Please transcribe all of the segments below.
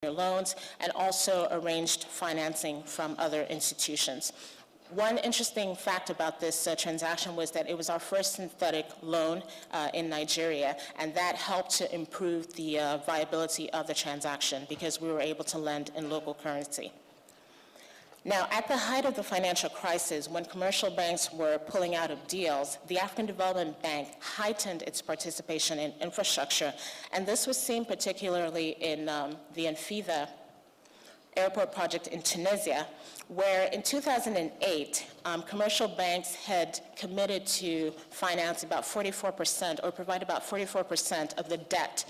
loans, and also arranged financing from other institutions. One interesting fact about this transaction was that it was our first synthetic loan in Nigeria, and that helped to improve the viability of the transaction because we were able to lend in local currency. Now, at the height of the financial crisis, when commercial banks were pulling out of deals, the African Development Bank heightened its participation in infrastructure, and this was seen particularly in the Enfida airport project in Tunisia, where in 2008, commercial banks had committed to finance about 44% or provide about 44% of the debt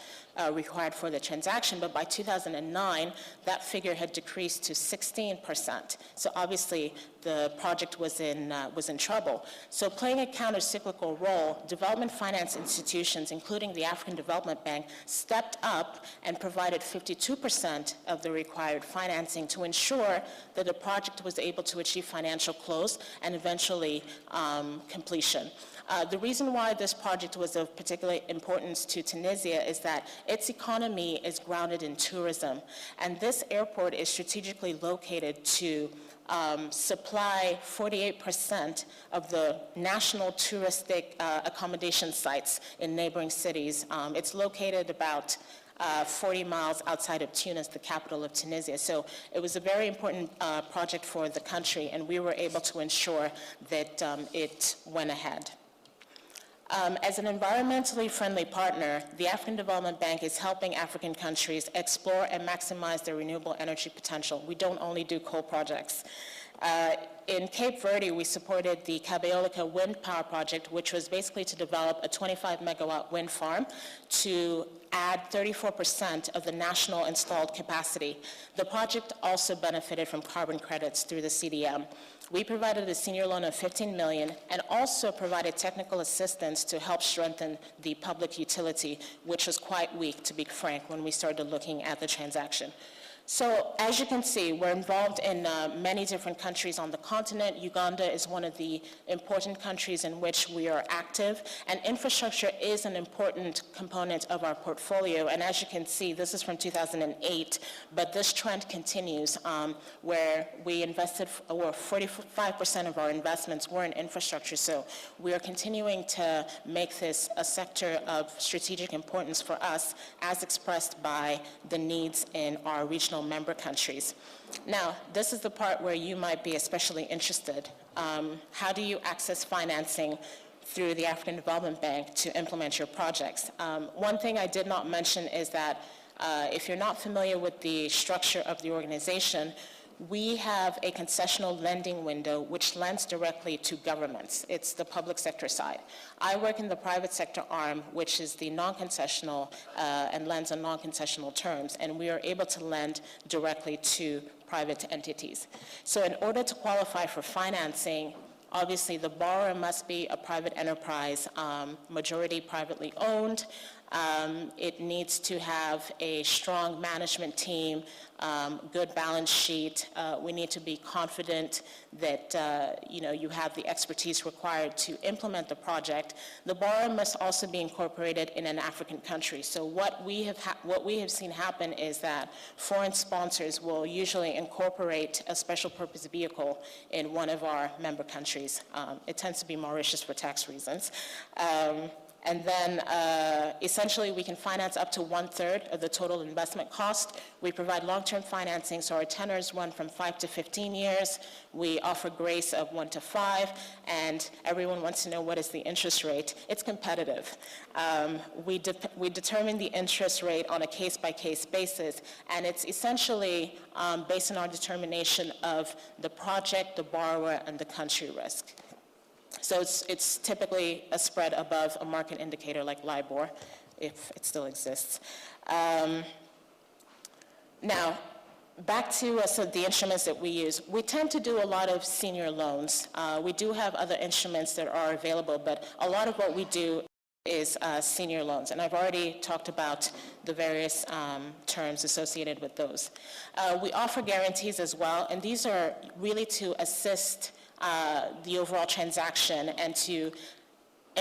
required for the transaction, but by 2009, that figure had decreased to 16%. So obviously, the project was in trouble. So playing a counter-cyclical role, development finance institutions, including the African Development Bank, stepped up and provided 52% of the required financing to ensure that the project was able to achieve financial close and eventually completion. The reason why this project was of particular importance to Tunisia is that its economy is grounded in tourism, and this airport is strategically located to supply 48% of the national touristic accommodation sites in neighboring cities. It's located about 40 miles outside of Tunis, the capital of Tunisia. So it was a very important project for the country, and we were able to ensure that it went ahead. As an environmentally friendly partner, the African Development Bank is helping African countries explore and maximize their renewable energy potential. We don't only do coal projects. In Cape Verde, we supported the Cabeolica wind power project, which was basically to develop a 25-megawatt wind farm to add 34% of the national installed capacity. The project also benefited from carbon credits through the CDM. We provided a senior loan of $15 million and also provided technical assistance to help strengthen the public utility, which was quite weak, to be frank, when we started looking at the transaction. So as you can see, we're involved in many different countries on the continent. Uganda is one of the important countries in which we are active, and infrastructure is an important component of our portfolio. And as you can see, this is from 2008, but this trend continues where we invested, or 45% of our investments were in infrastructure. So we are continuing to make this a sector of strategic importance for us, as expressed by the needs in our regional member countries. Now, this is the part where you might be especially interested. How do you access financing through the African Development Bank to implement your projects? One thing I did not mention is that if you're not familiar with the structure of the organization, we have a concessional lending window which lends directly to governments. It's the public sector side. I work in the private sector arm, which is the non-concessional and lends on non-concessional terms, and we are able to lend directly to private entities. So in order to qualify for financing, obviously the borrower must be a private enterprise, majority privately owned. It needs to have a strong management team, good balance sheet. We need to be confident that you have the expertise required to implement the project. The borrower must also be incorporated in an African country. So what we have seen happen is that foreign sponsors will usually incorporate a special purpose vehicle in one of our member countries. It tends to be Mauritius for tax reasons. And then essentially we can finance up to 1/3 of the total investment cost. We provide long-term financing, so our tenors run from 5 to 15 years. We offer grace of 1 to 5, and everyone wants to know what is the interest rate. It's competitive. We determine the interest rate on a case-by-case basis, and it's essentially based on our determination of the project, the borrower, and the country risk. So it's typically a spread above a market indicator like LIBOR, if it still exists. Now, back to the instruments that we use. We tend to do a lot of senior loans. We do have other instruments that are available, but a lot of what we do is senior loans, and I've already talked about the various terms associated with those. We offer guarantees as well, and these are really to assist the overall transaction and to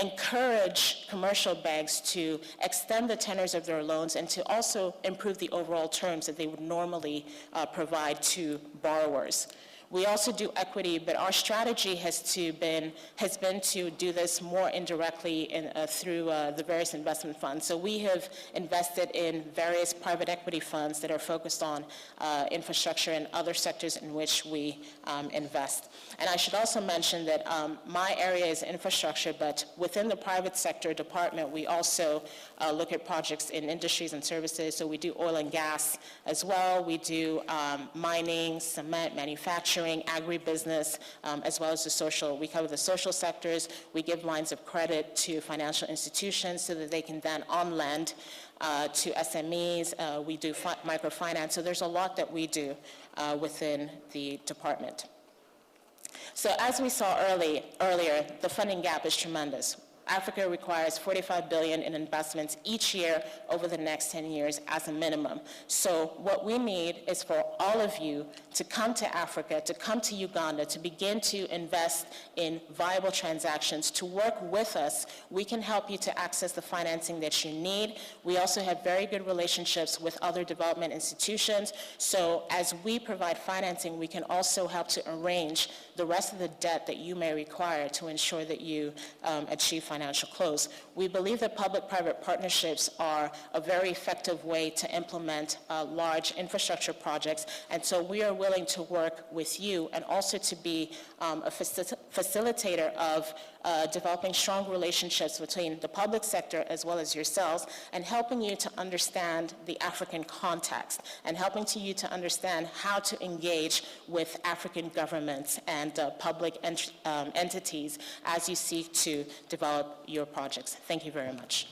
encourage commercial banks to extend the tenors of their loans and to also improve the overall terms that they would normally provide to borrowers. We also do equity, but our strategy has been to do this more indirectly through the various investment funds. So we have invested in various private equity funds that are focused on infrastructure and other sectors in which we invest. And I should also mention that my area is infrastructure, but within the private sector department, we also look at projects in industries and services. So we do oil and gas as well. We do mining, cement, manufacturing, agribusiness, as well as the social. We cover the social sectors. We give lines of credit to financial institutions so that they can then on-lend to SMEs. We do microfinance. So there's a lot that we do within the department. So as we saw earlier, the funding gap is tremendous. Africa requires $45 billion in investments each year over the next 10 years as a minimum. So what we need is for all of you to come to Africa, to come to Uganda, to begin to invest in viable transactions, to work with us. We can help you to access the financing that you need. We also have very good relationships with other development institutions. So as we provide financing, we can also help to arrange the rest of the debt that you may require to ensure that you achieve financial close. We believe that public-private partnerships are a very effective way to implement large infrastructure projects, and so we are willing to work with you and also to be a facilitator of developing strong relationships between the public sector as well as yourselves, and helping you to understand the African context, and helping you to understand how to engage with African governments and public entities as you seek to develop your projects. Thank you very much.